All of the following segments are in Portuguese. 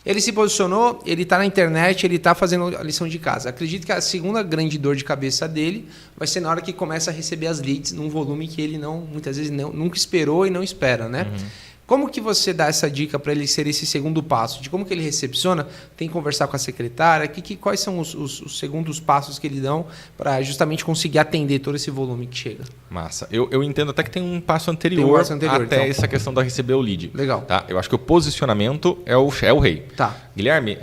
Ele se posicionou, ele está na internet, ele está fazendo a lição de casa. Acredito que a segunda grande dor de cabeça dele vai ser na hora que começa a receber as leads num volume que ele muitas vezes nunca esperou e não espera, né? Como que você dá essa dica para ele ser esse segundo passo? De como que ele recepciona? Tem que conversar com a secretária? Quais são os segundos passos que ele dão para justamente conseguir atender todo esse volume que chega? Massa. Eu entendo até que tem um passo anterior, até então, essa questão da receber o lead. Legal. Tá? Eu acho que o posicionamento é o rei. Tá. Guilherme,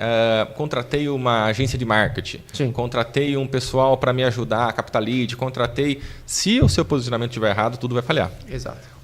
contratei uma agência de marketing. Sim. Contratei um pessoal para me ajudar a captar lead. Contratei. Se o seu posicionamento estiver errado, tudo vai falhar. Exato.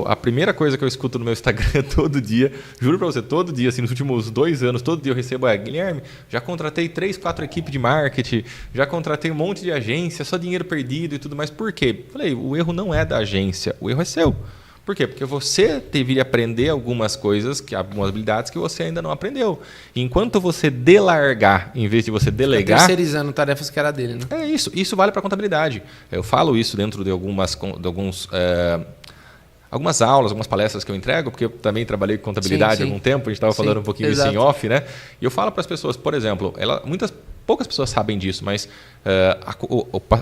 A primeira coisa que eu escuto no meu Instagram todo dia, juro para você, todo dia, assim, nos últimos 2 anos, todo dia eu recebo Guilherme, já contratei 3, 4 equipes de marketing, já contratei um monte de agência, só dinheiro perdido e tudo mais. Por quê? Falei, o erro não é da agência, o erro é seu. Por quê? Porque você deveria aprender algumas coisas, algumas habilidades que você ainda não aprendeu. Enquanto você delargar, em vez de você delegar... terceirizando tarefas que era dele, né? É isso. Isso vale para contabilidade. Eu falo isso dentro de algumas aulas, algumas palestras que eu entrego, porque eu também trabalhei com contabilidade há algum tempo, a gente estava falando um pouquinho disso em off, né? E eu falo para as pessoas, por exemplo, poucas pessoas sabem disso, mas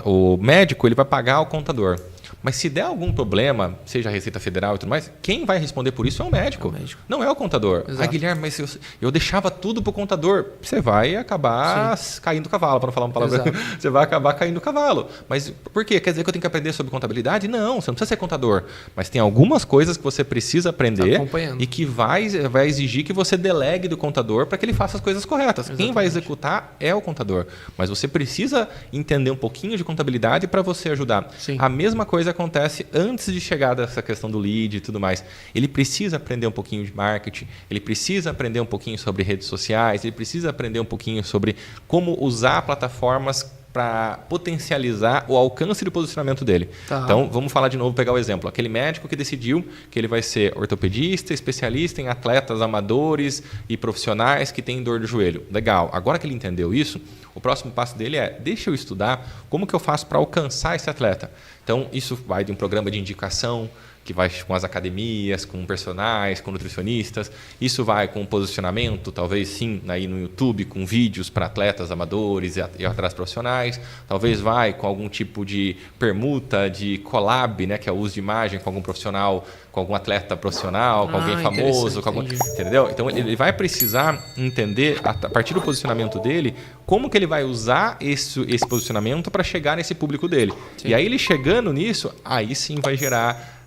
o médico ele vai pagar o contador. Mas se der algum problema, seja a Receita Federal e tudo mais, quem vai responder por isso é o médico. Não é o contador. Guilherme, mas eu deixava tudo para o contador. Você vai acabar caindo do cavalo, para não falar uma palavra. Você vai acabar caindo do cavalo. Mas por quê? Quer dizer que eu tenho que aprender sobre contabilidade? Não, você não precisa ser contador. Mas tem algumas coisas que você precisa aprender e que vai exigir que você delegue do contador para que ele faça as coisas corretas. Exatamente. Quem vai executar é o contador. Mas você precisa entender um pouquinho de contabilidade para você ajudar. Sim. A mesma coisa acontece antes de chegar dessa questão do lead e tudo mais. Ele precisa aprender um pouquinho de marketing, ele precisa aprender um pouquinho sobre redes sociais, ele precisa aprender um pouquinho sobre como usar plataformas para potencializar o alcance do posicionamento dele. Tá. Então, vamos falar de novo, pegar o exemplo. Aquele médico que decidiu que ele vai ser ortopedista, especialista em atletas amadores e profissionais que têm dor de joelho. Legal. Agora que ele entendeu isso, o próximo passo dele é, deixa eu estudar como que eu faço para alcançar esse atleta. Então, isso vai de um programa de indicação, que vai com as academias, com personagens, com nutricionistas. Isso vai com posicionamento, talvez sim, aí no YouTube, com vídeos para atletas amadores e atletas profissionais. Talvez vai com algum tipo de permuta, de collab, né, que é o uso de imagem com algum profissional, com algum atleta profissional, com alguém famoso. Com algum, entendeu? Então, ele vai precisar entender, a partir do posicionamento dele, como que ele vai usar esse posicionamento para chegar nesse público dele. Sim. E aí, ele chegando nisso, aí sim vai gerar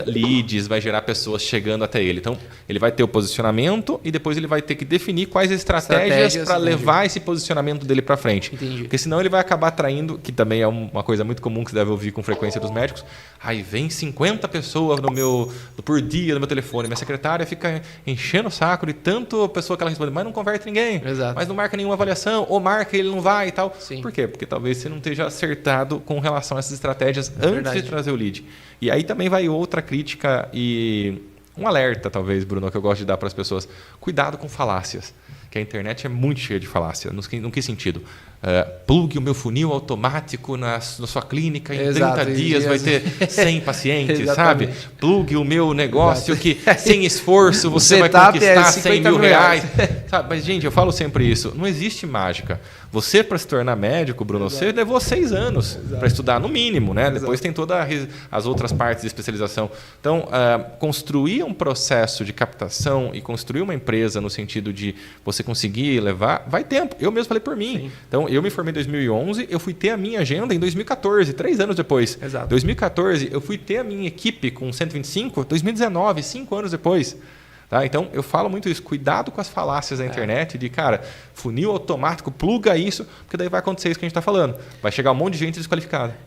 leads, vai gerar pessoas chegando até ele. Então, ele vai ter o posicionamento e depois ele vai ter que definir quais estratégias para levar esse posicionamento dele para frente. Entendi. Porque senão ele vai acabar atraindo, que também é uma coisa muito comum que você deve ouvir com frequência dos médicos, aí vem 50 pessoas por dia no meu telefone, minha secretária fica enchendo o saco de tanto pessoa que ela responde, mas não converte ninguém, mas não marca nenhuma avaliação, ou marca e ele não vai e tal. Sim. Por quê? Porque talvez você não esteja acertado com relação a essas estratégias antes de trazer o lead. E aí também vai outra crítica e um alerta, talvez, Bruno, que eu gosto de dar para as pessoas. Cuidado com falácias, que a internet é muito cheia de falácia. No que sentido? Plugue o meu funil automático na sua clínica, em 30 dias vai ter 100 pacientes, sabe? Plugue o meu negócio que, sem esforço, você vai conquistar 100 mil reais. Sabe? Mas, gente, eu falo sempre isso. Não existe mágica. Você, para se tornar médico, Bruno, você levou 6 anos para estudar, no mínimo, né? Depois tem todas as outras partes de especialização. Então, construir um processo de captação e construir uma empresa no sentido de você conseguir levar, vai tempo. Eu mesmo falei por mim. Sim. Então, eu me formei em 2011, eu fui ter a minha agenda em 2014, 3 anos depois. Exato. 2014, eu fui ter a minha equipe com 125, 2019, 5 anos depois. Tá? Então, eu falo muito isso. Cuidado com as falácias da internet de, cara, funil automático, pluga isso, porque daí vai acontecer isso que a gente está falando. Vai chegar um monte de gente desqualificada.